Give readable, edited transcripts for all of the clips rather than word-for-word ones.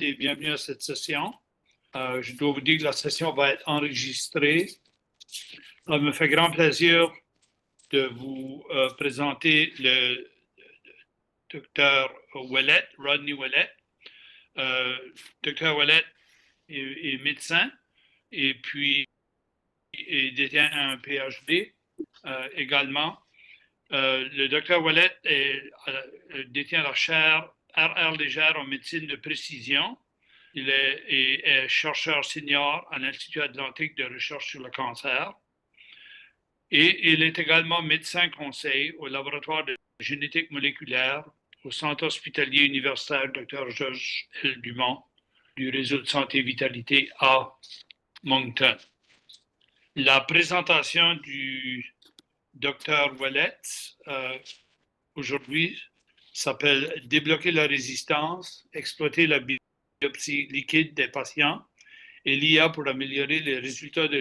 et bienvenue à cette session. Je dois vous dire que la session va être enregistrée. Ça me fait grand plaisir de vous présenter le docteur Ouellet, Rodney Ouellet. Docteur Ouellet est médecin et puis il détient un PhD également. Le docteur Ouellet détient la chaire RR légère en médecine de précision. Il est chercheur senior à l'Institut Atlantique de recherche sur le cancer. Et il est également médecin conseil au laboratoire de génétique moléculaire au Centre hospitalier universitaire Dr Georges L. Dumont du réseau de santé vitalité à Moncton. La présentation du Dr Ouellet aujourd'hui s'appelle « Débloquer la résistance, exploiter la biopsie liquide des patients et l'IA pour améliorer les résultats de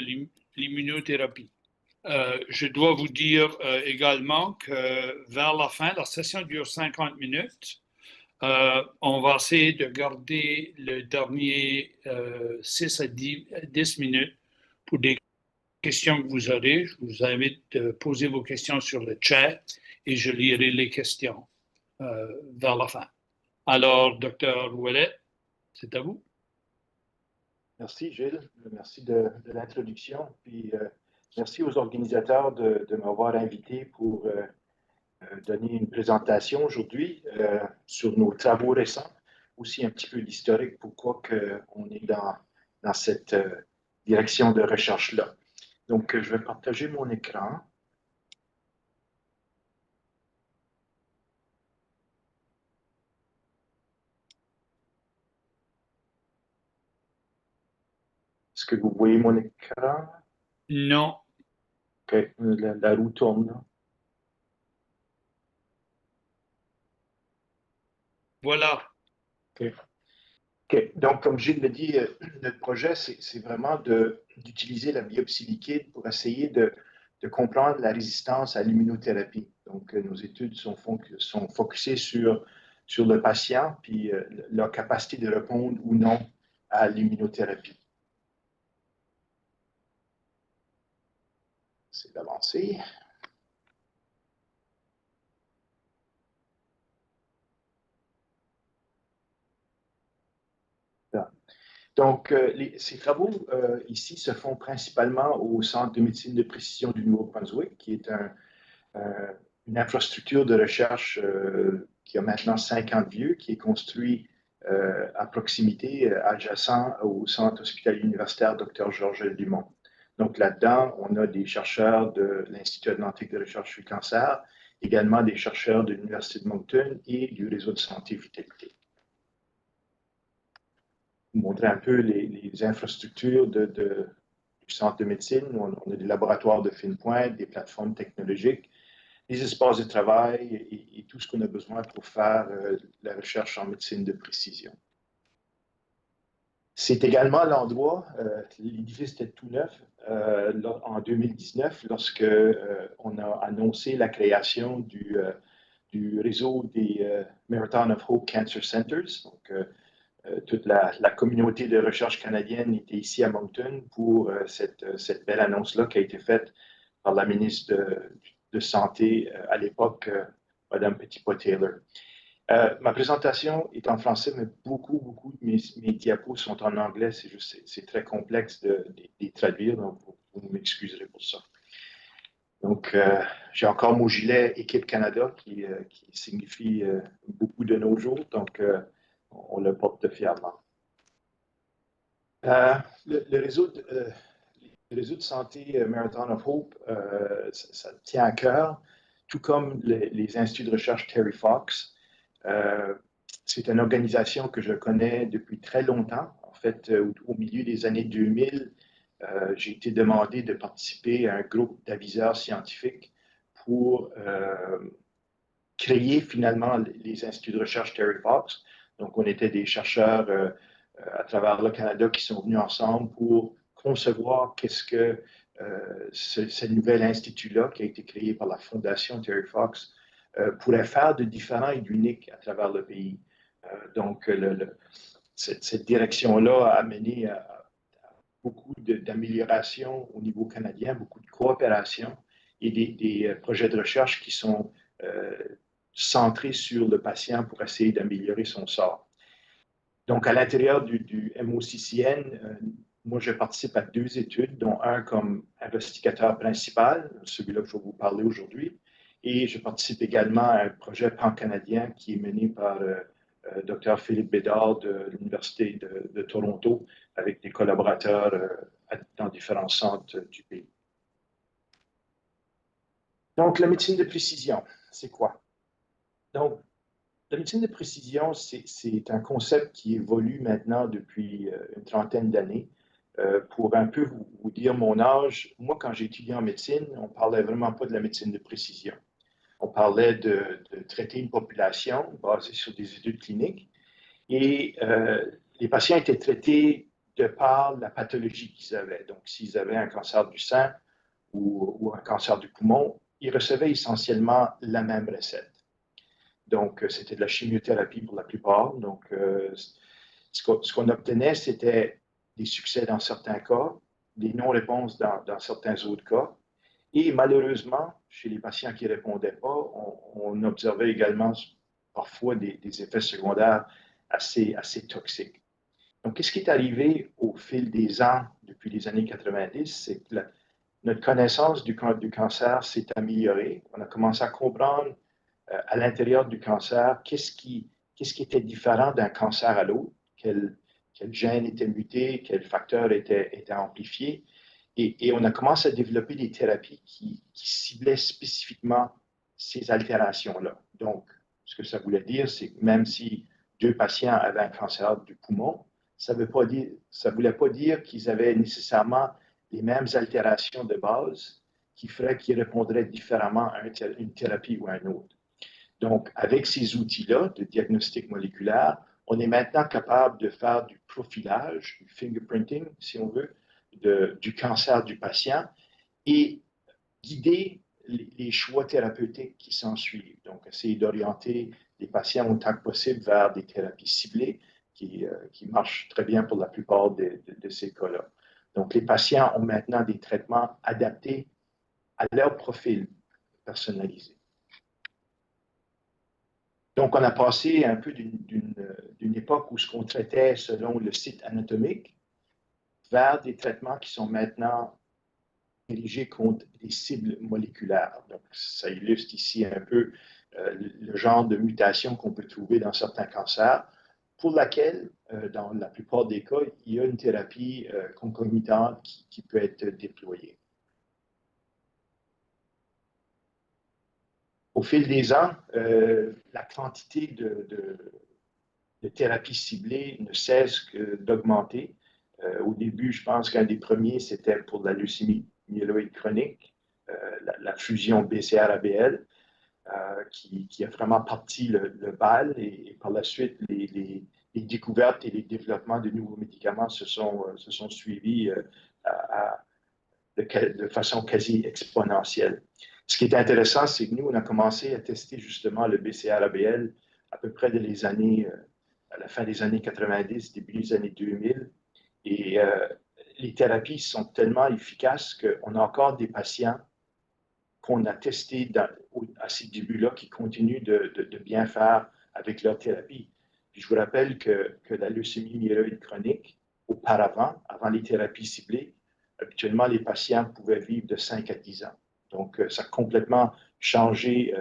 l'immunothérapie ». Je dois vous dire également que vers la fin, la session dure 50 minutes. On va essayer de garder le dernier 6 à 10 minutes pour des questions que vous aurez. Je vous invite à poser vos questions sur le chat et je lirai les questions vers la fin. Alors, Dr. Ouellet, c'est à vous. Merci, Gilles. Merci de l'introduction. Puis, merci aux organisateurs de m'avoir invité pour donner une présentation aujourd'hui sur nos travaux récents, aussi un petit peu d'historique, pourquoi on est dans cette direction de recherche-là. Donc, je vais partager mon écran. Est-ce que vous voyez mon écran? Non. OK, la roue tourne là. Voilà. OK. OK. Donc, comme Gilles l'a dit, notre projet, c'est vraiment d'utiliser la biopsie liquide pour essayer de comprendre la résistance à l'immunothérapie. Donc, nos études sont focusées sur le patient puis leur capacité de répondre ou non à l'immunothérapie. C'est d'avancer. Donc, ces travaux ici se font principalement au Centre de médecine de précision du Nouveau-Brunswick, qui est une infrastructure de recherche qui a maintenant 5 ans de vieux, qui est construit à proximité, adjacent au Centre hospitalier universitaire Dr Georges L. Dumont. Donc, là-dedans, on a des chercheurs de l'Institut Atlantique de recherche sur le cancer, également des chercheurs de l'Université de Moncton et du réseau de santé vitalité. Vous montrer un peu les infrastructures du centre de médecine. On a des laboratoires de fine pointe, des plateformes technologiques, des espaces de travail et tout ce qu'on a besoin pour faire la recherche en médecine de précision. C'est également l'endroit, l'édifice était tout neuf en 2019 lorsque on a annoncé la création du réseau des Marathon of Hope Cancer Centers. Donc, toute la communauté de recherche canadienne était ici à Moncton pour cette belle annonce-là qui a été faite par la ministre de Santé à l'époque, Mme Petitpas-Taylor. Ma présentation est en français, mais beaucoup de mes diapos sont en anglais. C'est très complexe de les traduire, donc vous m'excuserez pour ça. Donc, j'ai encore mon gilet Équipe Canada qui signifie beaucoup de nos jours, donc on le porte fièrement. Le réseau de santé Marathon of Hope, ça tient à cœur, tout comme les instituts de recherche Terry Fox. C'est une organisation que je connais depuis très longtemps. En fait, au milieu des années 2000, j'ai été demandé de participer à un groupe d'aviseurs scientifiques pour créer finalement les instituts de recherche Terry Fox. Donc, on était des chercheurs à travers le Canada qui sont venus ensemble pour concevoir qu'est-ce que ce nouvel institut-là, qui a été créé par la Fondation Terry Fox, pourrait faire de différent et d'unique à travers le pays. Donc, cette direction-là a amené à beaucoup d'améliorations au niveau canadien, beaucoup de coopération et des projets de recherche qui sont centrés sur le patient pour essayer d'améliorer son sort. Donc, à l'intérieur du MOCCN, moi, je participe à 2 études, dont un comme investigateur principal, celui-là que je vais vous parler aujourd'hui, et je participe également à un projet pan-canadien qui est mené par Dr. Philippe Bédard de l'Université de Toronto, avec des collaborateurs dans différents centres du pays. Donc, la médecine de précision, c'est quoi? Donc, la médecine de précision, c'est un concept qui évolue maintenant depuis une trentaine d'années. Pour un peu vous dire mon âge, moi, quand j'ai étudié en médecine, on ne parlait vraiment pas de la médecine de précision. On parlait de traiter une population basée sur des études cliniques et les patients étaient traités de par la pathologie qu'ils avaient. Donc, s'ils avaient un cancer du sein ou un cancer du poumon, ils recevaient essentiellement la même recette. Donc, c'était de la chimiothérapie pour la plupart. Donc, ce qu'on obtenait, c'était des succès dans certains cas, des non-réponses dans certains autres cas. Et malheureusement, chez les patients qui ne répondaient pas, on observait également parfois des effets secondaires assez toxiques. Donc, qu'est-ce qui est arrivé au fil des ans, depuis les années 90, c'est que notre connaissance du cancer s'est améliorée. On a commencé à comprendre à l'intérieur du cancer qu'est-ce qui était différent d'un cancer à l'autre, quel gène était muté, quel facteur était amplifié. Et on a commencé à développer des thérapies qui ciblaient spécifiquement ces altérations-là. Donc, ce que ça voulait dire, c'est que même si 2 patients avaient un cancer du poumon, ça ne voulait pas dire qu'ils avaient nécessairement les mêmes altérations de base qui feraient qu'ils répondraient différemment à une thérapie ou à une autre. Donc, avec ces outils-là de diagnostic moléculaire, on est maintenant capable de faire du profilage, du fingerprinting, si on veut, du cancer du patient et guider les choix thérapeutiques qui s'en suivent. Donc, essayer d'orienter les patients autant que possible vers des thérapies ciblées qui marchent très bien pour la plupart de ces cas-là. Donc, les patients ont maintenant des traitements adaptés à leur profil personnalisé. Donc, on a passé un peu d'une époque où ce qu'on traitait selon le site anatomique vers des traitements qui sont maintenant dirigés contre des cibles moléculaires. Donc, ça illustre ici un peu le genre de mutation qu'on peut trouver dans certains cancers, pour laquelle, dans la plupart des cas, il y a une thérapie concomitante qui peut être déployée. Au fil des ans, la quantité de thérapies ciblées ne cesse d'augmenter. Au début, je pense qu'un des premiers, c'était pour la leucémie myéloïde chronique, la fusion BCR-ABL, qui a vraiment parti le bal. Et par la suite, les découvertes et les développements de nouveaux médicaments se sont suivis de façon quasi exponentielle. Ce qui est intéressant, c'est que nous, on a commencé à tester justement le BCR-ABL à peu près à la fin des années 90, début des années 2000. Et les thérapies sont tellement efficaces qu'on a encore des patients qu'on a testés à ces débuts-là qui continuent de bien faire avec leur thérapie. Puis je vous rappelle que la leucémie myéloïde chronique, auparavant, avant les thérapies ciblées, habituellement, les patients pouvaient vivre de 5 à 10 ans. Donc, ça a complètement changé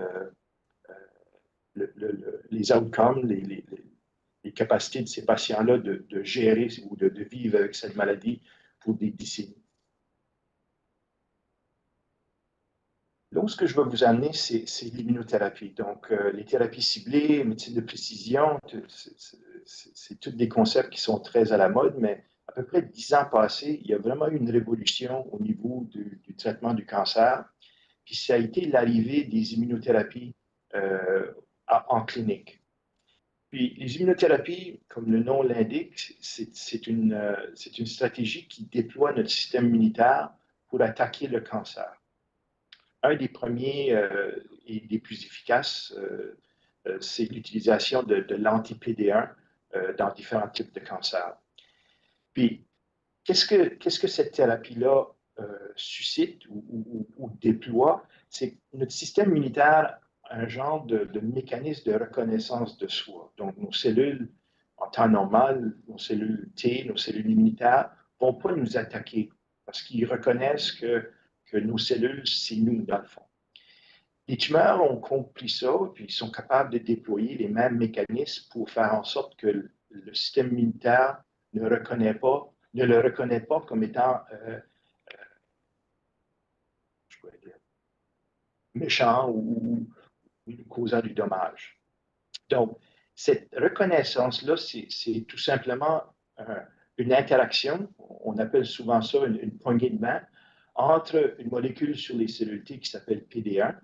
les outcomes, les capacités de ces patients-là de gérer ou de vivre avec cette maladie pour des décennies. Donc, ce que je vais vous amener, c'est l'immunothérapie. Donc, les thérapies ciblées, médecine de précision, c'est tous des concepts qui sont très à la mode, mais à peu près 10 ans passés, il y a vraiment eu une révolution au niveau du traitement du cancer. Puis ça a été l'arrivée des immunothérapies en clinique. Puis les immunothérapies, comme le nom l'indique, c'est une stratégie qui déploie notre système immunitaire pour attaquer le cancer. Un des premiers et des plus efficaces, c'est l'utilisation de l'anti-PD1 dans différents types de cancers. Puis, qu'est-ce que cette thérapie-là suscite ou déploie? C'est que notre système immunitaire a un genre de mécanisme de reconnaissance de soi. Donc, nos cellules, en temps normal, nos cellules T, nos cellules immunitaires, ne vont pas nous attaquer parce qu'ils reconnaissent que nos cellules, c'est nous, dans le fond. Les tumeurs ont compris ça, puis ils sont capables de déployer les mêmes mécanismes pour faire en sorte que le système immunitaire ne le reconnaît pas comme étant méchant ou causant du dommage. Donc, cette reconnaissance-là, c'est tout simplement une interaction, on appelle souvent ça une poignée de main, entre une molécule sur les cellules T qui s'appelle PD1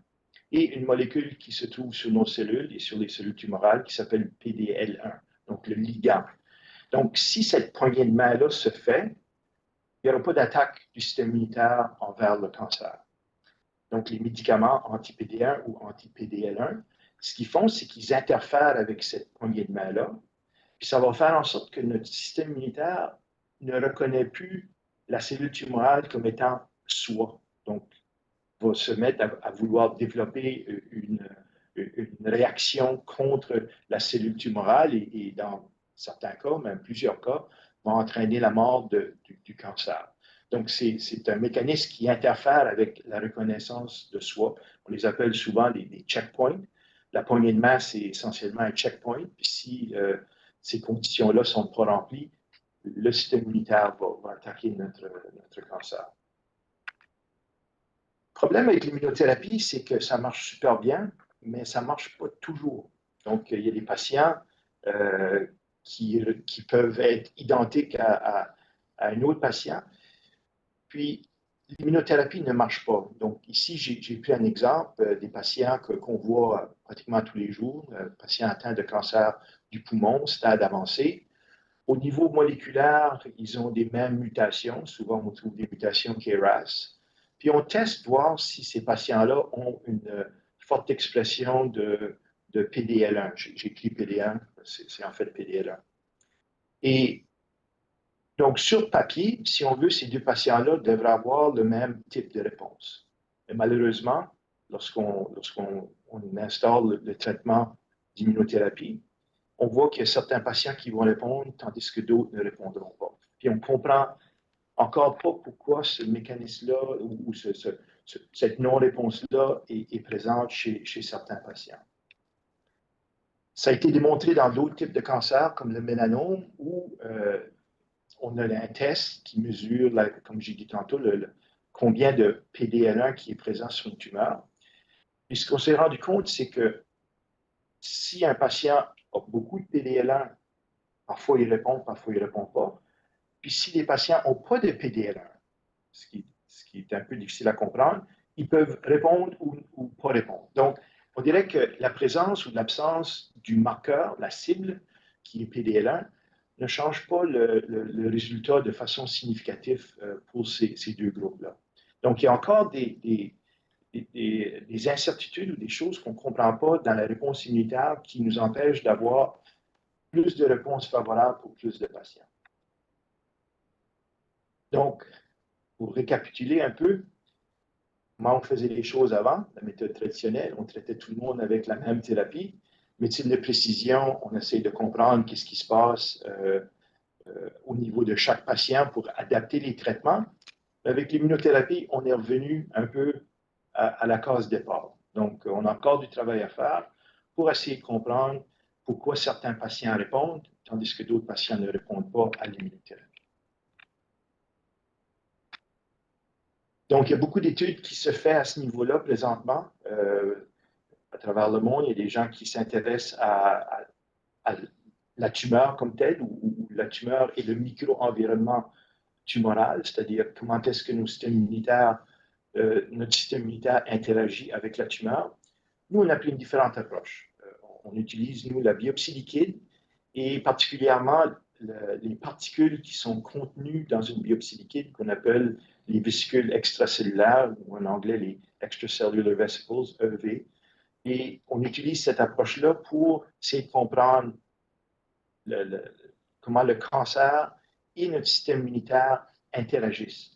et une molécule qui se trouve sur nos cellules et sur les cellules tumorales qui s'appelle PDL1, donc le ligand. Donc, si cette poignée de main-là se fait, il n'y aura pas d'attaque du système immunitaire envers le cancer. Donc, les médicaments anti-PD1 ou anti-PDL1, ce qu'ils font, c'est qu'ils interfèrent avec cette poignée de main-là, puis ça va faire en sorte que notre système immunitaire ne reconnaît plus la cellule tumorale comme étant soi. Donc, va se mettre à vouloir développer une réaction contre la cellule tumorale et dans certains cas, même plusieurs cas, va entraîner la mort du cancer. Donc, c'est un mécanisme qui interfère avec la reconnaissance de soi. On les appelle souvent des checkpoints. La poignée de main, c'est essentiellement un checkpoint. Puis si ces conditions-là ne sont pas remplies, le système immunitaire va attaquer notre cancer. Le problème avec l'immunothérapie, c'est que ça marche super bien, mais ça ne marche pas toujours. Donc, il y a des patients qui peuvent être identiques à un autre patient. Puis, l'immunothérapie ne marche pas. Donc, ici, j'ai pris un exemple des patients qu'on voit pratiquement tous les jours, patients atteints de cancer du poumon, stade avancé. Au niveau moléculaire, ils ont des mêmes mutations. Souvent, on trouve des mutations KRAS. Puis, on teste voir si ces patients-là ont une forte expression de PDL1. J'écris PD1, c'est en fait PDL1. Et donc, sur papier, si on veut, ces deux patients-là devraient avoir le même type de réponse. Mais malheureusement, lorsqu'on installe le traitement d'immunothérapie, on voit qu'il y a certains patients qui vont répondre, tandis que d'autres ne répondront pas. Puis on ne comprend encore pas pourquoi ce mécanisme-là ou cette non-réponse-là est présente chez certains patients. Ça a été démontré dans d'autres types de cancers, comme le mélanome, où on a un test qui mesure, comme j'ai dit tantôt, combien de PDL1 qui est présent sur une tumeur. Et ce qu'on s'est rendu compte, c'est que si un patient a beaucoup de PDL1, parfois il répond, parfois il ne répond pas. Puis si les patients n'ont pas de PDL1, ce qui est un peu difficile à comprendre, ils peuvent répondre ou pas répondre. Donc, on dirait que la présence ou l'absence du marqueur, la cible, qui est PDL1, ne change pas le résultat de façon significative pour ces deux groupes-là. Donc, il y a encore des incertitudes ou des choses qu'on ne comprend pas dans la réponse immunitaire qui nous empêchent d'avoir plus de réponses favorables pour plus de patients. Donc, pour récapituler un peu, comment on faisait les choses avant, la méthode traditionnelle, on traitait tout le monde avec la même thérapie. Médecine de précision, on essaie de comprendre qu'est-ce qui se passe au niveau de chaque patient pour adapter les traitements. Avec l'immunothérapie, on est revenu un peu à la case départ. Donc, on a encore du travail à faire pour essayer de comprendre pourquoi certains patients répondent, tandis que d'autres patients ne répondent pas à l'immunothérapie. Donc, il y a beaucoup d'études qui se font à ce niveau-là présentement. À travers le monde, il y a des gens qui s'intéressent à la tumeur comme telle, ou la tumeur et le micro-environnement tumoral, c'est-à-dire comment est-ce que notre système immunitaire interagit avec la tumeur. Nous, on applique différentes approches. On utilise, nous, la biopsie liquide et particulièrement les particules qui sont contenues dans une biopsie liquide qu'on appelle les vésicules extracellulaires, ou en anglais les extracellular vesicles, EV. Et on utilise cette approche-là pour essayer de comprendre comment le cancer et notre système immunitaire interagissent.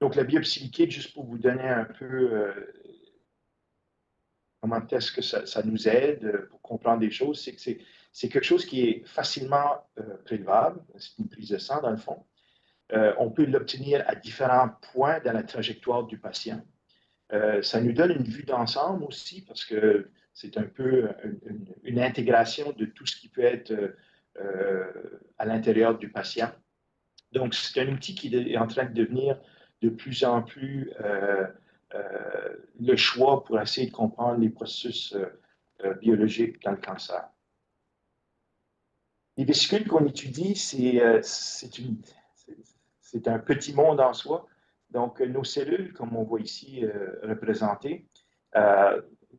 Donc, la biopsie liquide, juste pour vous donner un peu comment est-ce que ça nous aide pour comprendre des choses, c'est que c'est quelque chose qui est facilement prélevable. C'est une prise de sang, dans le fond. On peut l'obtenir à différents points dans la trajectoire du patient. Ça nous donne une vue d'ensemble aussi, parce que c'est un peu une intégration de tout ce qui peut être à l'intérieur du patient. Donc, c'est un outil qui est en train de devenir de plus en plus le choix pour essayer de comprendre les processus biologiques dans le cancer. Les vésicules qu'on étudie, c'est un petit monde en soi. Donc, nos cellules, comme on voit ici représentées,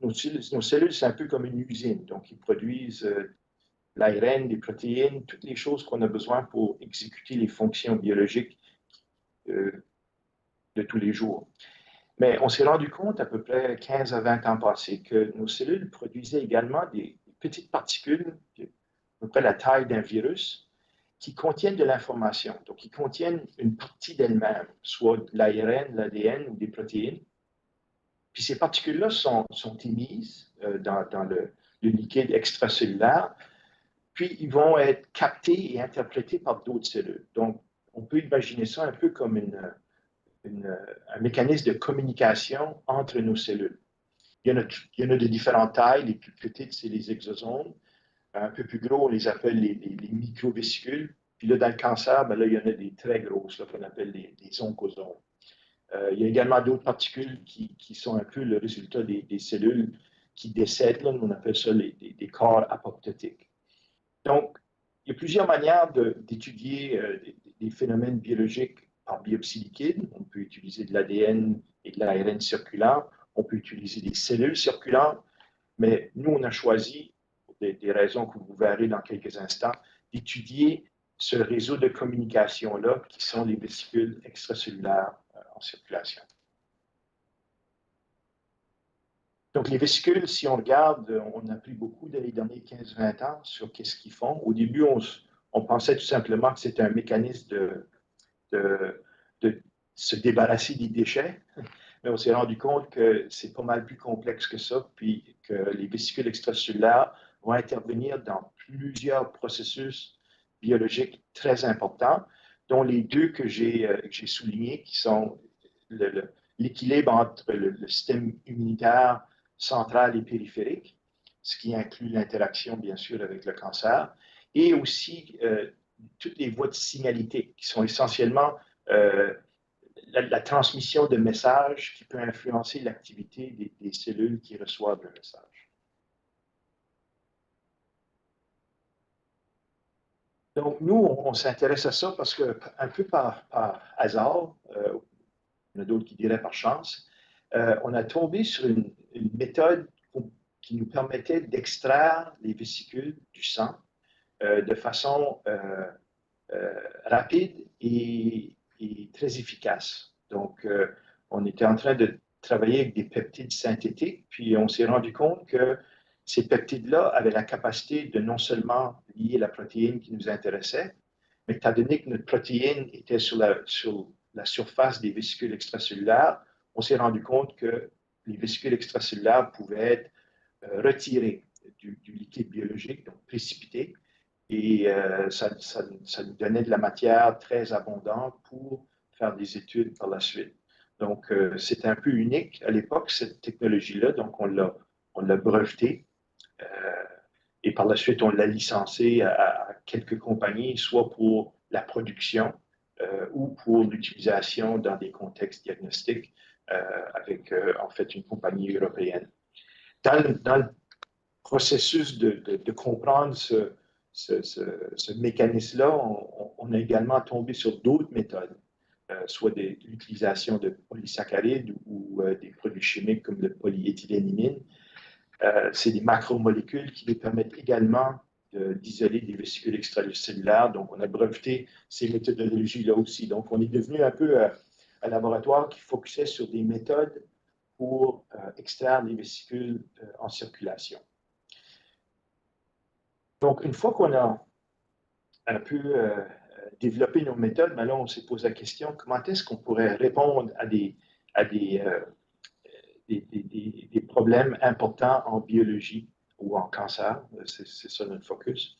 nos cellules, c'est un peu comme une usine. Donc, ils produisent l'ARN, des protéines, toutes les choses qu'on a besoin pour exécuter les fonctions biologiques de tous les jours. Mais on s'est rendu compte, à peu près 15 à 20 ans passés, que nos cellules produisaient également des petites particules, à peu près la taille d'un virus, qui contiennent de l'information. Donc, ils contiennent une partie d'elles-mêmes, soit de l'ARN, l'ADN ou des protéines. Puis ces particules-là sont émises dans le liquide extracellulaire, puis ils vont être captés et interprétés par d'autres cellules. Donc, on peut imaginer ça un peu comme un mécanisme de communication entre nos cellules. Il y en a de différentes tailles. Les plus petites, c'est les exosomes. Un peu plus gros, on les appelle les microvésicule. Puis là, dans le cancer, ben là, il y en a des très grosses, qu'on appelle les oncosomes. Il y a également d'autres particules qui sont un peu le résultat des cellules qui décèdent. Là, on appelle ça des corps apoptotiques. Donc, il y a plusieurs manières d'étudier des phénomènes biologiques par biopsie liquide. On peut utiliser de l'ADN et de l'ARN circulant. On peut utiliser des cellules circulantes. Mais nous, on a choisi, pour des raisons que vous verrez dans quelques instants, d'étudier ce réseau de communication-là, qui sont les vésicules extracellulaires en circulation. Donc, les vésicules, si on regarde, on a appris beaucoup dans les derniers 15-20 ans sur qu'est-ce qu'ils font. Au début, on pensait tout simplement que c'était un mécanisme de se débarrasser des déchets, mais on s'est rendu compte que c'est pas mal plus complexe que ça, puis que les vésicules extracellulaires vont intervenir dans plusieurs processus biologiques très importants, dont les deux que j'ai soulignés, qui sont l'équilibre entre le système immunitaire central et périphérique, ce qui inclut l'interaction, bien sûr, avec le cancer, et aussi toutes les voies de signalité, qui sont essentiellement la transmission de messages qui peut influencer l'activité des cellules qui reçoivent le message. Donc, nous, on s'intéresse à ça parce que, un peu par hasard, il y en a d'autres qui diraient par chance, on a tombé sur une méthode qui nous permettait d'extraire les vésicules du sang de façon rapide et très efficace. Donc, on était en train de travailler avec des peptides synthétiques, puis on s'est rendu compte que ces peptides-là avaient la capacité de non seulement lier la protéine qui nous intéressait, mais étant donné que notre protéine était sur la surface des vésicules extracellulaires, on s'est rendu compte que les vésicules extracellulaires pouvaient être retirées du liquide biologique, donc précipitées, et ça nous donnait de la matière très abondante pour faire des études par la suite. Donc, c'était un peu unique à l'époque, cette technologie-là. Donc, on l'a breveté et par la suite, on l'a licencé à quelques compagnies, soit pour la production ou pour l'utilisation dans des contextes diagnostiques avec, en fait, une compagnie européenne. Dans le processus de comprendre ce mécanisme-là, on a également tombé sur d'autres méthodes, soit l'utilisation de polysaccharides ou des produits chimiques comme le polyéthylénimine. C'est des macromolécules qui nous permettent également d'isoler des vésicules extracellulaires. Donc, on a breveté ces méthodologies-là aussi. Donc, on est devenu un peu un laboratoire qui focusait sur des méthodes pour extraire les vésicules en circulation. Donc, une fois qu'on a un peu développé nos méthodes, mais là, on s'est posé la question, comment est-ce qu'on pourrait répondre à des problèmes importants en biologie ou en cancer? C'est ça notre focus.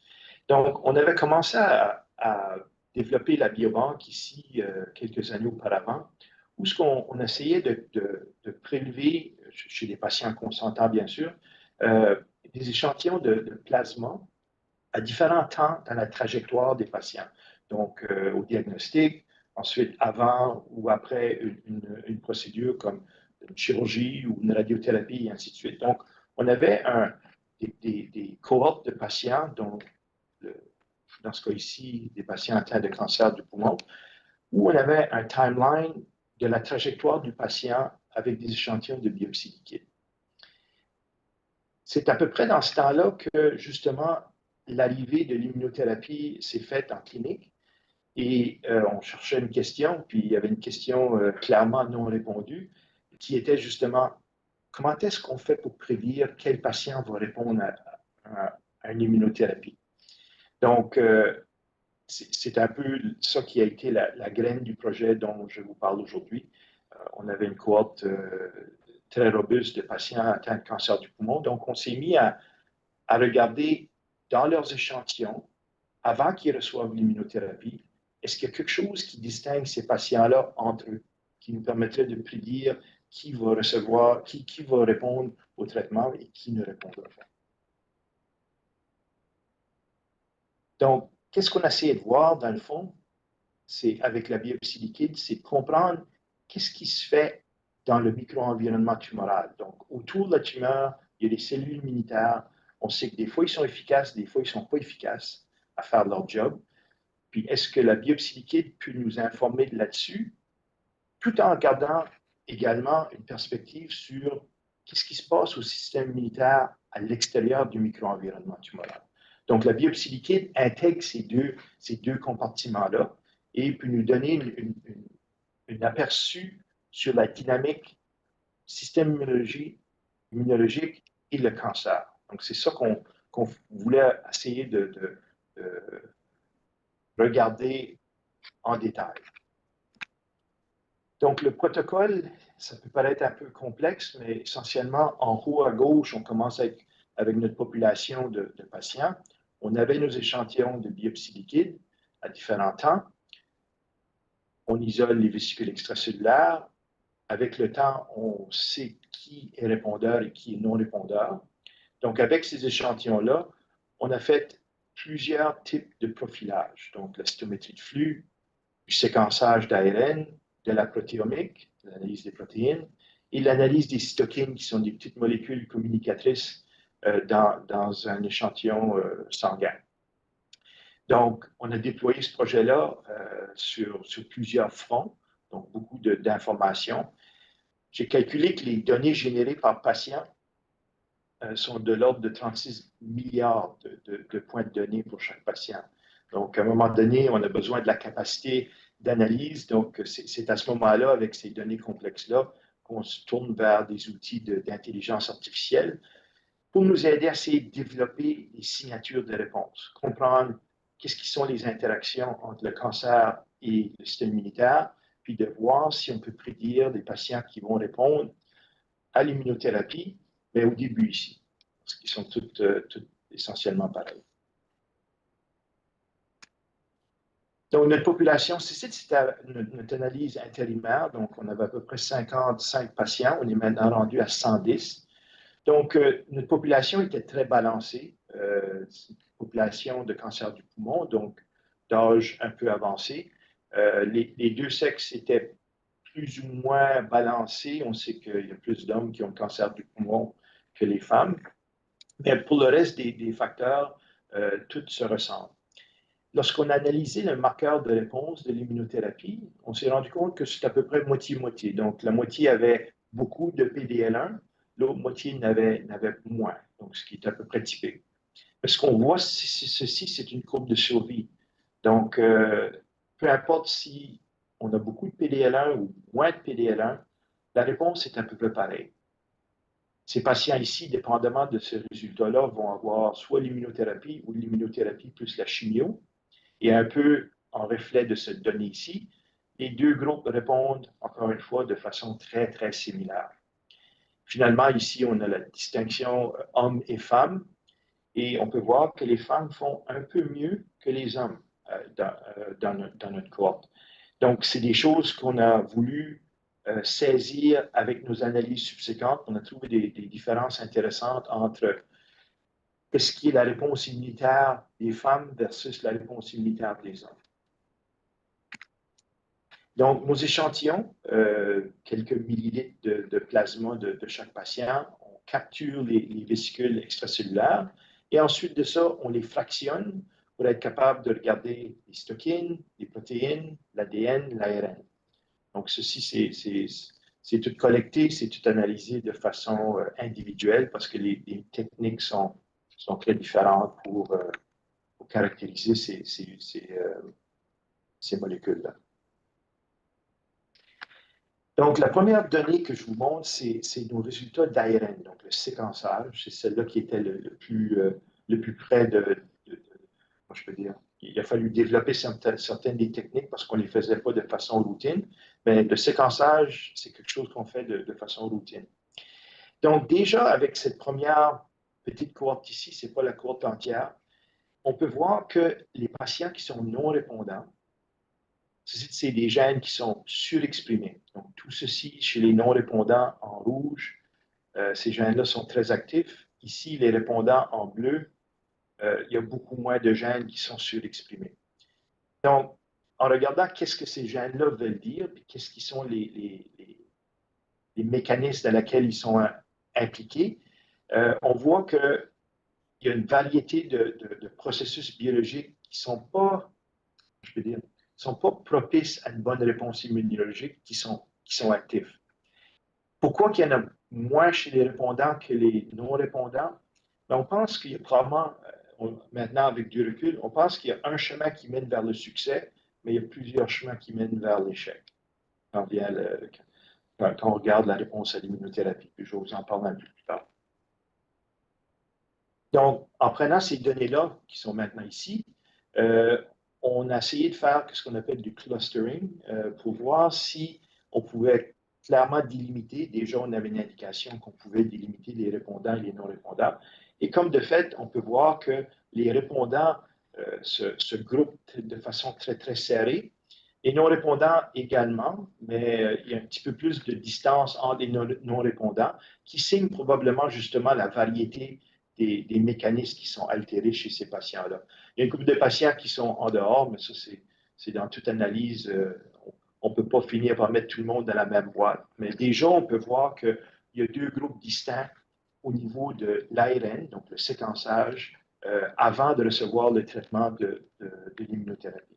Donc, on avait commencé à développer la biobanque ici quelques années auparavant, où ce qu'on on essayait de prélever, chez des patients consentants bien sûr, euh, des échantillons de plasma à différents temps dans la trajectoire des patients. Donc, au diagnostic, ensuite avant ou après une procédure comme une chirurgie ou une radiothérapie, et ainsi de suite. Donc, on avait des cohortes de patients, dont dans ce cas ici, des patients atteints de cancer du poumon, où on avait un timeline de la trajectoire du patient avec des échantillons de biopsie liquide. C'est à peu près dans ce temps-là que, justement, l'arrivée de l'immunothérapie s'est faite en clinique et on cherchait une question, puis il y avait une question clairement non répondue qui était justement comment est-ce qu'on fait pour prédire quel patient va répondre à une immunothérapie. Donc, c'est un peu ça qui a été la graine du projet dont je vous parle aujourd'hui. On avait une cohorte très robuste de patients atteints de cancer du poumon. Donc, on s'est mis à regarder dans leurs échantillons, avant qu'ils reçoivent l'immunothérapie, est-ce qu'il y a quelque chose qui distingue ces patients-là entre eux, qui nous permettrait de prédire qui va recevoir, qui va répondre au traitement et qui ne répondra pas. Donc, qu'est-ce qu'on a essayé de voir dans le fond? C'est avec la biopsie liquide, c'est de comprendre qu'est-ce qui se fait dans le micro-environnement tumoral. Donc, autour de la tumeur, il y a des cellules immunitaires. On sait que des fois, ils sont efficaces, des fois, ils ne sont pas efficaces à faire leur job. Puis, est-ce que la biopsie liquide peut nous informer là-dessus, tout en gardant également une perspective sur qu'est-ce qui se passe au système immunitaire à l'extérieur du micro-environnement tumoral. Donc, la biopsie liquide intègre ces deux compartiments-là et peut nous donner un aperçu sur la dynamique système immunologique et le cancer. Donc, c'est ça qu'on voulait essayer de regarder en détail. Donc, le protocole, ça peut paraître un peu complexe, mais essentiellement, en haut à gauche, on commence avec notre population de patients. On avait nos échantillons de biopsie liquide à différents temps. On isole les vésicules extracellulaires. Avec le temps, on sait qui est répondeur et qui est non répondeur. Donc, avec ces échantillons-là, on a fait plusieurs types de profilage. Donc, la cytométrie de flux, du séquençage d'ARN, de la protéomique, l'analyse des protéines, et l'analyse des cytokines, qui sont des petites molécules communicatrices dans un échantillon sanguin. Donc, on a déployé ce projet-là sur plusieurs fronts, donc beaucoup d'informations. J'ai calculé que les données générées par patient sont de l'ordre de 36 milliards de points de données pour chaque patient. Donc, à un moment donné, on a besoin de la capacité d'analyse. Donc, c'est à ce moment-là, avec ces données complexes-là, qu'on se tourne vers des outils d'intelligence artificielle pour nous aider à essayer de développer des signatures de réponse, comprendre qu'est-ce qui sont les interactions entre le cancer et le système immunitaire, puis de voir si on peut prédire des patients qui vont répondre à l'immunothérapie, mais au début ici, parce qu'ils sont toutes essentiellement pareils. Donc, notre population, c'est notre analyse intérimaire. Donc, on avait à peu près 55 patients. On est maintenant rendu à 110. Donc, notre population était très balancée. C'est une population de cancer du poumon, donc d'âge un peu avancé. Les deux sexes étaient plus ou moins balancés. On sait qu'il y a plus d'hommes qui ont le cancer du poumon que les femmes. Mais pour le reste des facteurs, tout se ressemble. Lorsqu'on a analysé le marqueur de réponse de l'immunothérapie, on s'est rendu compte que c'est à peu près moitié-moitié. Donc, la moitié avait beaucoup de PDL1, l'autre moitié n'avait moins, donc ce qui est à peu près typique. Mais ce qu'on voit, ceci, c'est une courbe de survie. Donc, peu importe si on a beaucoup de PDL1 ou moins de PDL1, la réponse est à peu près pareille. Ces patients ici, dépendamment de ce résultat-là, vont avoir soit l'immunothérapie ou l'immunothérapie plus la chimio. Et un peu en reflet de cette donnée ici, les deux groupes répondent, encore une fois, de façon très, très similaire. Finalement, ici, on a la distinction hommes et femmes, et on peut voir que les femmes font un peu mieux que les hommes dans notre cohorte. Donc, c'est des choses qu'on a voulu saisir avec nos analyses subséquentes. On a trouvé des différences intéressantes entre ce qui est la réponse immunitaire des femmes versus la réponse immunitaire des hommes. Donc, nos échantillons, quelques millilitres de plasma de chaque patient, on capture les vésicules extracellulaires et ensuite de ça, on les fractionne pour être capable de regarder les cytokines, les protéines, l'ADN, l'ARN. Donc, ceci, c'est tout collecté, c'est tout analysé de façon individuelle parce que les techniques sont très différentes pour caractériser ces molécules-là. Donc, la première donnée que je vous montre, c'est nos résultats d'ARN, donc le séquençage. C'est celle-là qui était le plus près comment je peux dire, il a fallu développer certaines des techniques parce qu'on ne les faisait pas de façon routine, mais le séquençage, c'est quelque chose qu'on fait de façon routine. Donc, déjà, avec cette première petite cohorte ici, ce n'est pas la cohorte entière, on peut voir que les patients qui sont non répondants, c'est des gènes qui sont surexprimés. Donc, tout ceci, chez les non-répondants en rouge, ces gènes-là sont très actifs. Ici, les répondants en bleu, il y a beaucoup moins de gènes qui sont surexprimés. Donc, en regardant qu'est-ce que ces gènes-là veulent dire, puis qu'est-ce qui sont les mécanismes dans lesquels ils sont impliqués, on voit qu'il y a une variété de processus biologiques qui ne sont pas, je peux dire, sont pas propices à une bonne réponse immunologique qui sont actifs. Pourquoi qu'il y en a moins chez les répondants que les non-répondants? On pense qu'il y a probablement, maintenant avec du recul, on pense qu'il y a un chemin qui mène vers le succès, mais il y a plusieurs chemins qui mènent vers l'échec. Quand on regarde la réponse à l'immunothérapie, puis je vais vous en parler un peu plus tard. Donc, en prenant ces données-là, qui sont maintenant ici, on a essayé de faire ce qu'on appelle du clustering pour voir si on pouvait clairement délimiter. Déjà, on avait une indication qu'on pouvait délimiter les répondants et les non-répondants. Et comme de fait, on peut voir que les répondants se groupent de façon très, très serrée. Les non-répondants également, mais il y a un petit peu plus de distance entre les non-répondants qui signe probablement justement la variété des mécanismes qui sont altérés chez ces patients-là. Il y a un groupe de patients qui sont en dehors, mais ça, c'est dans toute analyse. On ne peut pas finir par mettre tout le monde dans la même boîte. Mais déjà, on peut voir qu'il y a deux groupes distincts au niveau de l'ARN, donc le séquençage, avant de recevoir le traitement de l'immunothérapie.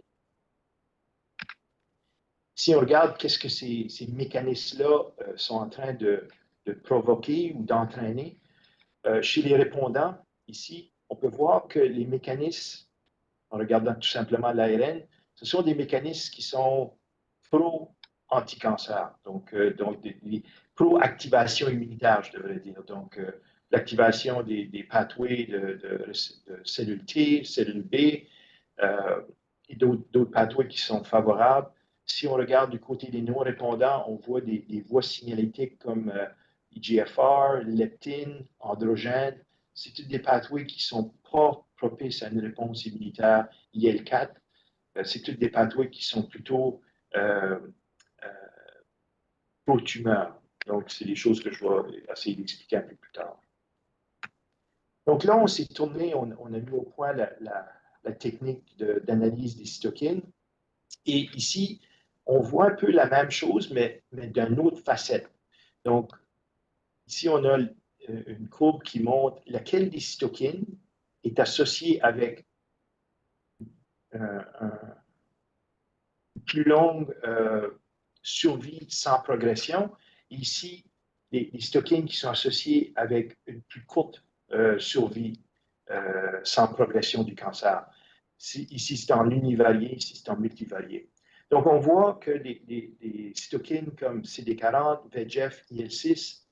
Si on regarde qu'est-ce que ces mécanismes-là sont en train de provoquer ou d'entraîner, chez les répondants, ici, on peut voir que les mécanismes, en regardant tout simplement l'ARN, ce sont des mécanismes qui sont pro-anticancer, donc des pro-activation immunitaire, je devrais dire. Donc, l'activation des pathways de cellules T, cellules B, et d'autres pathways qui sont favorables. Si on regarde du côté des non-répondants, on voit des voies signalétiques comme EGFR, leptine, androgène. C'est tous des pathways qui ne sont pas propices à une réponse immunitaire IL-4. C'est tous des pathways qui sont plutôt pro-tumeur. Donc, c'est des choses que je vais essayer d'expliquer un peu plus tard. Donc là, on s'est tourné, on a mis au point la technique d'analyse des cytokines. Et ici, on voit un peu la même chose, mais d'une autre facette. Donc, ici, on a une courbe qui montre laquelle des cytokines est associée avec une plus longue survie sans progression. Et ici, les cytokines qui sont associées avec une plus courte survie sans progression du cancer. Ici, c'est en univarié, ici, c'est en multivarié. Donc, on voit que des cytokines comme CD40, VEGF, IL-6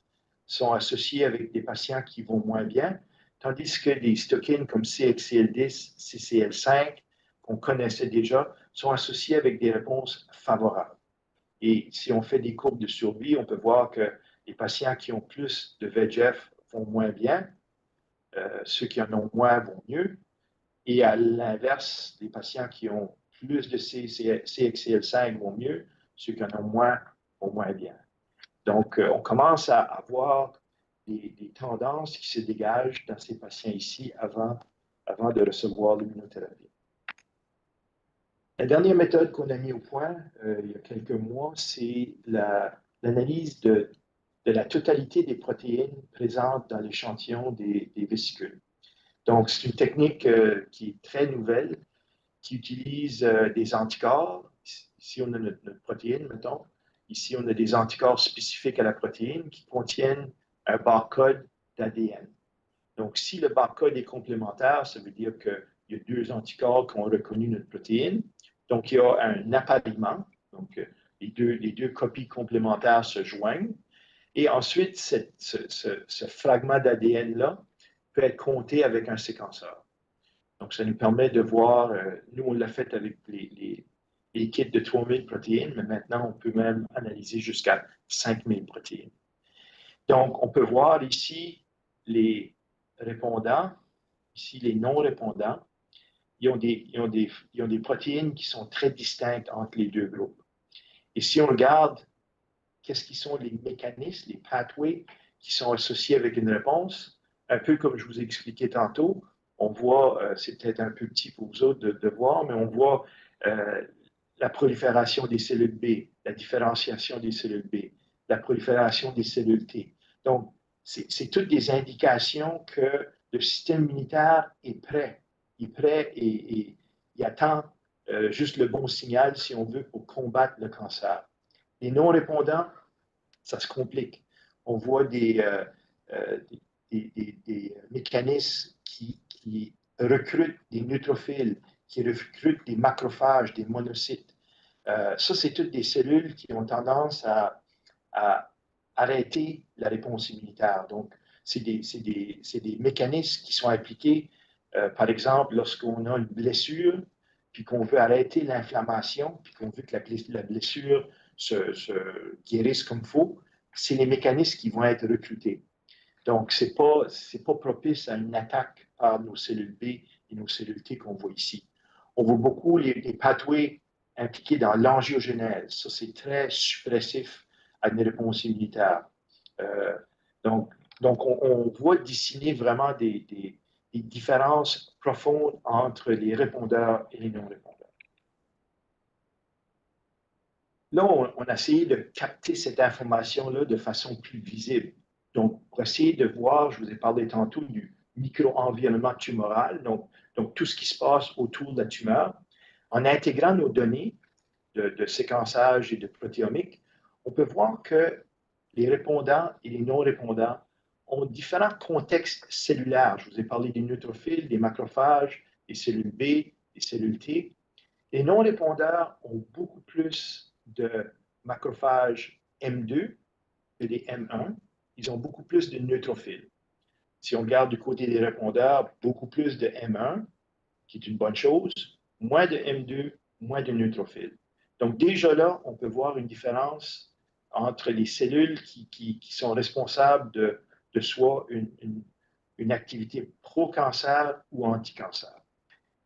sont associés avec des patients qui vont moins bien, tandis que des cytokines comme CXCL10, CCL5, qu'on connaissait déjà, sont associés avec des réponses favorables. Et si on fait des courbes de survie, on peut voir que les patients qui ont plus de VEGF vont moins bien, ceux qui en ont moins vont mieux, et à l'inverse, les patients qui ont plus de CXCL5 vont mieux, ceux qui en ont moins vont moins bien. Donc, on commence à avoir des tendances qui se dégagent dans ces patients ici avant de recevoir l'immunothérapie. La dernière méthode qu'on a mis au point il y a quelques mois, c'est l'analyse de la totalité des protéines présentes dans l'échantillon des vésicules. Donc, c'est une technique qui est très nouvelle, qui utilise des anticorps. Ici, on a notre protéine, mettons. Ici, on a des anticorps spécifiques à la protéine qui contiennent un barcode d'ADN. Donc, si le barcode est complémentaire, ça veut dire qu'il y a deux anticorps qui ont reconnu notre protéine. Donc, il y a un appariement. Donc, les deux copies complémentaires se joignent. Et ensuite, ce fragment d'ADN-là peut être compté avec un séquenceur. Donc, ça nous permet de voir, nous, on l'a fait avec les kits de 3000 protéines, mais maintenant, on peut même analyser jusqu'à 5000 protéines. Donc, on peut voir ici les répondants, ici les non-répondants. Ils ont des protéines qui sont très distinctes entre les deux groupes. Et si on regarde qu'est-ce qui sont les mécanismes, les pathways qui sont associés avec une réponse, un peu comme je vous ai expliqué tantôt, on voit, c'est peut-être un peu petit pour vous autres de voir, mais on voit la prolifération des cellules B, la différenciation des cellules B, la prolifération des cellules T. Donc, c'est toutes des indications que le système immunitaire est prêt. Il est prêt et il attend juste le bon signal, si on veut, pour combattre le cancer. Les non-répondants, ça se complique. On voit des mécanismes qui recrutent des neutrophiles, qui recrutent des macrophages, des monocytes. Ça, c'est toutes des cellules qui ont tendance à arrêter la réponse immunitaire. Donc, c'est des mécanismes qui sont appliqués, par exemple, lorsqu'on a une blessure, puis qu'on veut arrêter l'inflammation, puis qu'on veut que la blessure se guérisse comme il faut, c'est les mécanismes qui vont être recrutés. Donc, ce n'est pas propice à une attaque par nos cellules B et nos cellules T qu'on voit ici. On voit beaucoup les pathways impliqués dans l'angiogénèse. Ça, c'est très suppressif à une réponse immunitaire. Donc on voit dessiner vraiment des différences profondes entre les répondeurs et les non-répondeurs. Là, on a essayé de capter cette information-là de façon plus visible. Donc, pour essayer de voir, je vous ai parlé tantôt du micro-environnement tumoral, donc tout ce qui se passe autour de la tumeur, en intégrant nos données de séquençage et de protéomique, on peut voir que les répondants et les non-répondants ont différents contextes cellulaires. Je vous ai parlé des neutrophiles, des macrophages, des cellules B, des cellules T. Les non-répondeurs ont beaucoup plus de macrophages M2 que des M1. Ils ont beaucoup plus de neutrophiles. Si on regarde du côté des répondeurs, beaucoup plus de M1, qui est une bonne chose, moins de M2, moins de neutrophiles. Donc déjà là, on peut voir une différence entre les cellules qui sont responsables de soit une activité pro-cancer ou anti-cancer.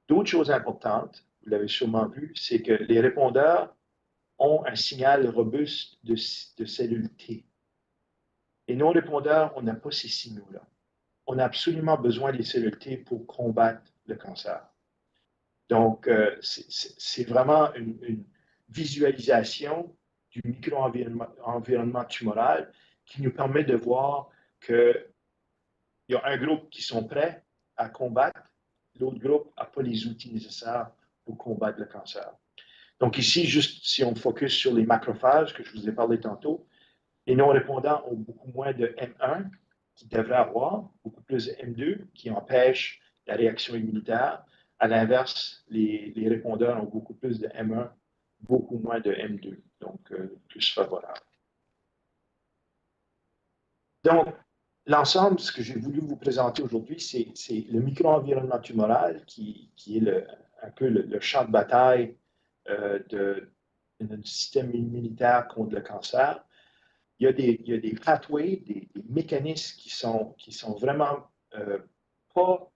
D'autres choses importantes, vous l'avez sûrement vu, c'est que les répondeurs ont un signal robuste de cellules T. Les non-répondeurs, on n'a pas ces signaux-là. On a absolument besoin des cellules T pour combattre le cancer. Donc, c'est vraiment une visualisation du micro-environnement tumoral qui nous permet de voir qu'il y a un groupe qui sont prêts à combattre, l'autre groupe n'a pas les outils nécessaires pour combattre le cancer. Donc ici, juste si on focus sur les macrophages que je vous ai parlé tantôt, les non-répondants ont beaucoup moins de M1 qu'ils devraient avoir, beaucoup plus de M2 qui empêchent la réaction immunitaire. À l'inverse, les répondeurs ont beaucoup plus de M1, beaucoup moins de M2, donc plus favorable. Donc, l'ensemble, ce que j'ai voulu vous présenter aujourd'hui, c'est le micro-environnement tumoral qui est un peu le champ de bataille de notre système immunitaire contre le cancer. Il y a des pathways, des mécanismes qui sont vraiment pas,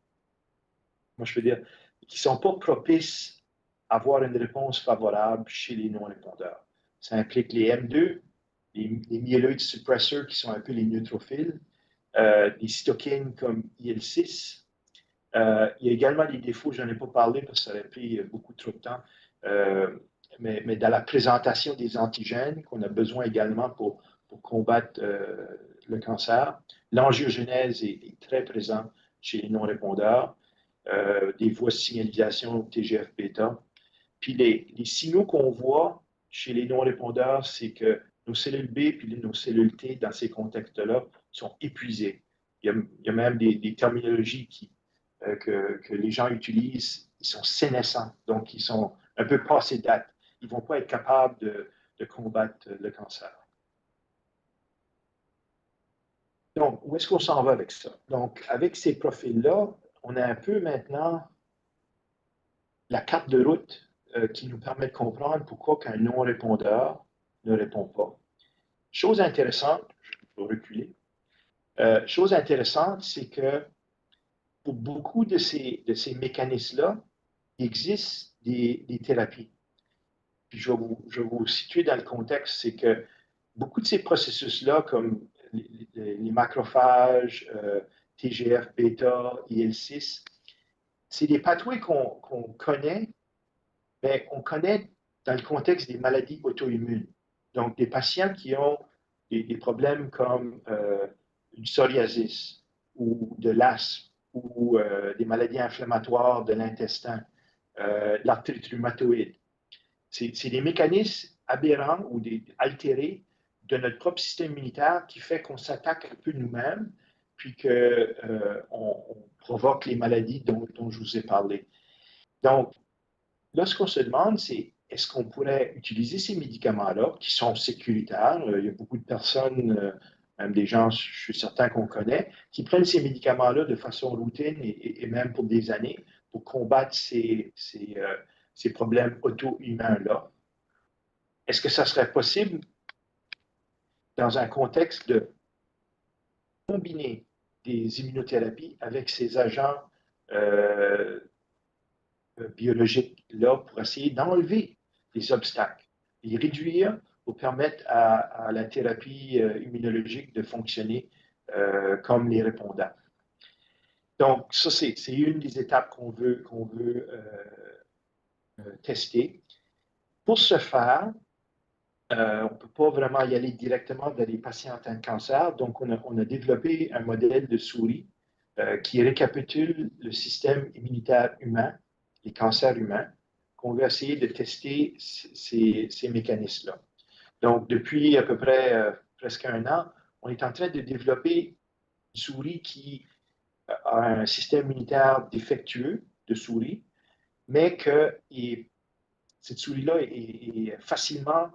moi je veux dire, qui sont pas propices à avoir une réponse favorable chez les non-répondeurs. Ça implique les M2, les myéloïdes suppresseurs qui sont un peu les neutrophiles, des cytokines comme IL-6. Il y a également des défauts, je n'en ai pas parlé parce que ça aurait pris beaucoup trop de temps, euh, mais dans la présentation des antigènes qu'on a besoin également pour combattre le cancer. L'angiogénèse est très présent chez les non-répondeurs, des voies de signalisation TGF-bêta. Puis les signaux qu'on voit chez les non-répondeurs, c'est que nos cellules B et nos cellules T, dans ces contextes-là, sont épuisées. Il y a même des terminologies que les gens utilisent, ils sont sénescents, donc ils sont un peu passés date. Ils ne vont pas être capables de combattre le cancer. Donc, où est-ce qu'on s'en va avec ça? Donc, avec ces profils-là, on a un peu maintenant la carte de route qui nous permet de comprendre pourquoi qu'un non-répondeur ne répond pas. Chose intéressante, je vais reculer. Chose intéressante, c'est que pour beaucoup de ces mécanismes-là, il existe des thérapies. Puis je vais vous situer dans le contexte, c'est que beaucoup de ces processus-là, comme les macrophages, TGF-bêta, IL-6, c'est des pathways qu'on connaît, mais on connaît dans le contexte des maladies auto-immunes. Donc, des patients qui ont des problèmes comme du psoriasis ou de l'asthme ou des maladies inflammatoires de l'intestin, l'arthrite rhumatoïde. C'est des mécanismes aberrants ou altérés de notre propre système immunitaire qui fait qu'on s'attaque un peu nous-mêmes, puis qu'on on provoque les maladies dont je vous ai parlé. Donc, là, ce qu'on se demande, c'est est-ce qu'on pourrait utiliser ces médicaments-là, qui sont sécuritaires? Il y a beaucoup de personnes, même des gens, je suis certain qu'on connaît, qui prennent ces médicaments-là de façon routine et même pour des années pour combattre ces problèmes auto-humains-là. Est-ce que ça serait possible dans un contexte de combiner des immunothérapies avec ces agents euh, biologiques-là pour essayer d'enlever les obstacles, les réduire pour permettre à la thérapie immunologique de fonctionner comme les répondants. Donc, ça, c'est une des étapes qu'on veut tester. Pour ce faire, on ne peut pas vraiment y aller directement vers les patients atteints de cancer. Donc, on a développé un modèle de souris qui récapitule le système immunitaire humain, les cancers humains, qu'on veut essayer de tester ces mécanismes-là. Donc, depuis à peu près presque un an, on est en train de développer une souris qui a un système immunitaire défectueux de souris, mais que cette souris-là est facilement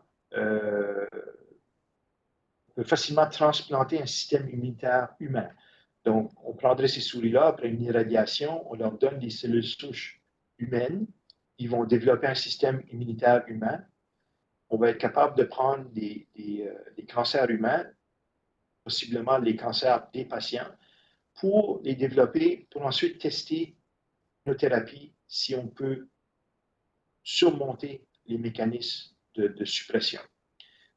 peut facilement transplanter un système immunitaire humain. Donc, on prendrait ces souris-là après une irradiation, on leur donne des cellules souches humaines, ils vont développer un système immunitaire humain. On va être capable de prendre des cancers humains, possiblement les cancers des patients, pour les développer, pour ensuite tester nos thérapies si on peut surmonter les mécanismes de suppression.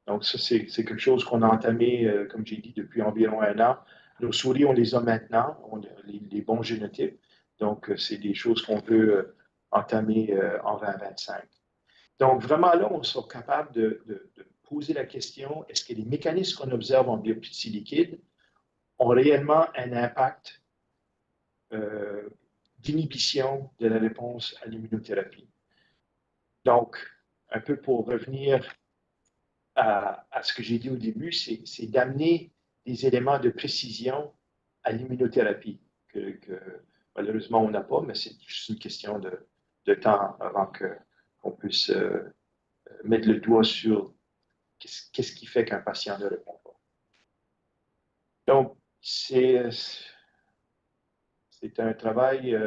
Donc, ça, c'est quelque chose qu'on a entamé, comme j'ai dit, depuis environ un an. Nos souris, on les a maintenant, on a les bons génotypes. Donc, c'est des choses qu'on veut entamer en 2025. Donc, vraiment, là, on sera capable de poser la question, est-ce que les mécanismes qu'on observe en biopsie liquide ont réellement un impact euh, d'inhibition de la réponse à l'immunothérapie? Donc, un peu pour revenir à ce que j'ai dit au début, c'est d'amener des éléments de précision à l'immunothérapie que malheureusement on n'a pas, mais c'est juste une question de temps avant qu'on puisse mettre le doigt sur qu'est-ce qui fait qu'un patient ne répond pas. Donc, c'est un travail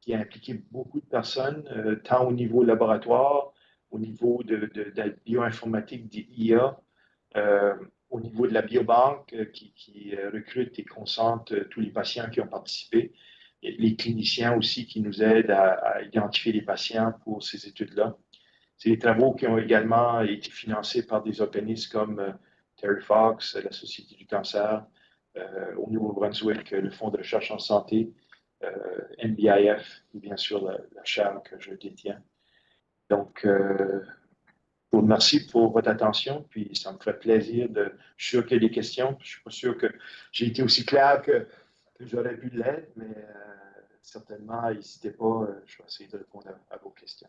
qui a impliqué beaucoup de personnes, tant au niveau laboratoire, au niveau de la bioinformatique d'IA, au niveau de la biobanque qui recrute et concentre tous les patients qui ont participé, et les cliniciens aussi qui nous aident à identifier les patients pour ces études-là. C'est des travaux qui ont également été financés par des organismes comme Terry Fox, la Société du cancer, au Nouveau-Brunswick, le Fonds de recherche en santé, NBIF et bien sûr la chaire que je détiens. Donc, je vous remercie pour votre attention, puis ça me ferait plaisir de. Je suis sûr qu'il y a des questions. Je ne suis pas sûr que j'ai été aussi clair que j'aurais pu l'être, mais certainement, n'hésitez pas, je vais essayer de répondre à vos questions.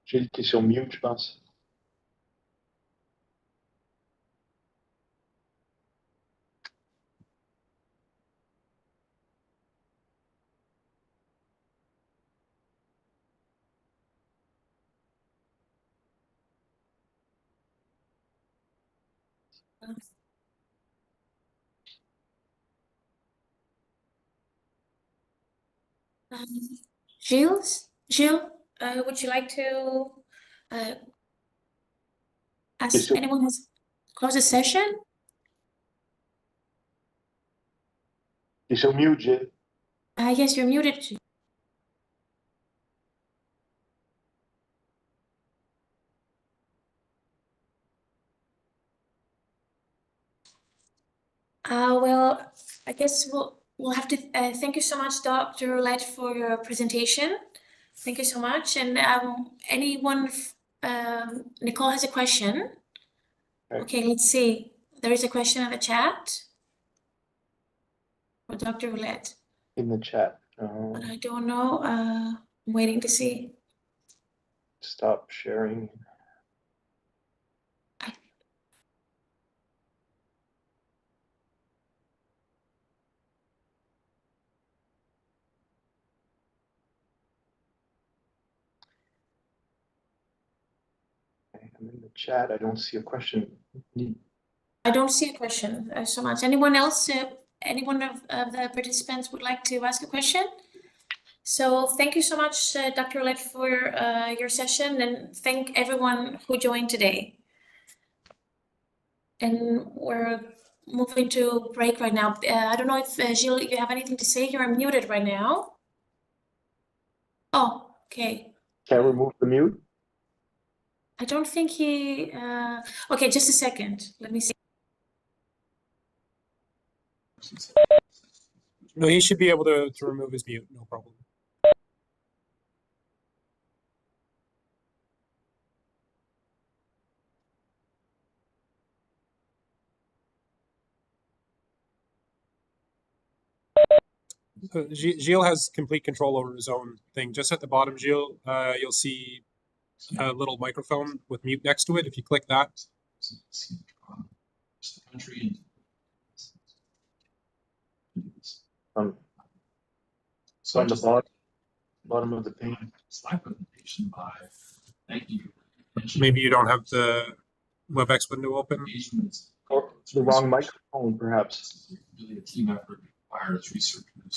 Gilles, tu es sur mute, je pense. Gilles, would you like to ask Question. anyone who's closed the session? Tu es sur mute, Gilles. Yes, you're muted. Well, I guess we'll have to thank you so much, Dr. Roulette, for your presentation. Thank you so much. And anyone, Nicole has a question. Okay, let's see. There is a question in the chat for Dr. Roulette. In the chat. But I don't know. I'm waiting to see. Stop sharing. I'm in the chat. I don't see a question. I don't see a question so much. Anyone else? Anyone of the participants would like to ask a question? So thank you so much, Dr. Roulette, for your session, and thank everyone who joined today. And we're moving to break right now. I don't know if Gilles, you have anything to say. You're muted right now. Oh, okay. Can I remove the mute? I don't think he. Okay, just a second. Let me see. No, he should be able to remove his mute, no problem. Gilles has complete control over his own thing. Just at the bottom, Gilles, you'll see a little microphone with mute next to it. If you click that. So on the bottom of the page. Thank you. Maybe you don't have the WebEx window open. Or the wrong microphone, perhaps. Really a team effort requires researchers.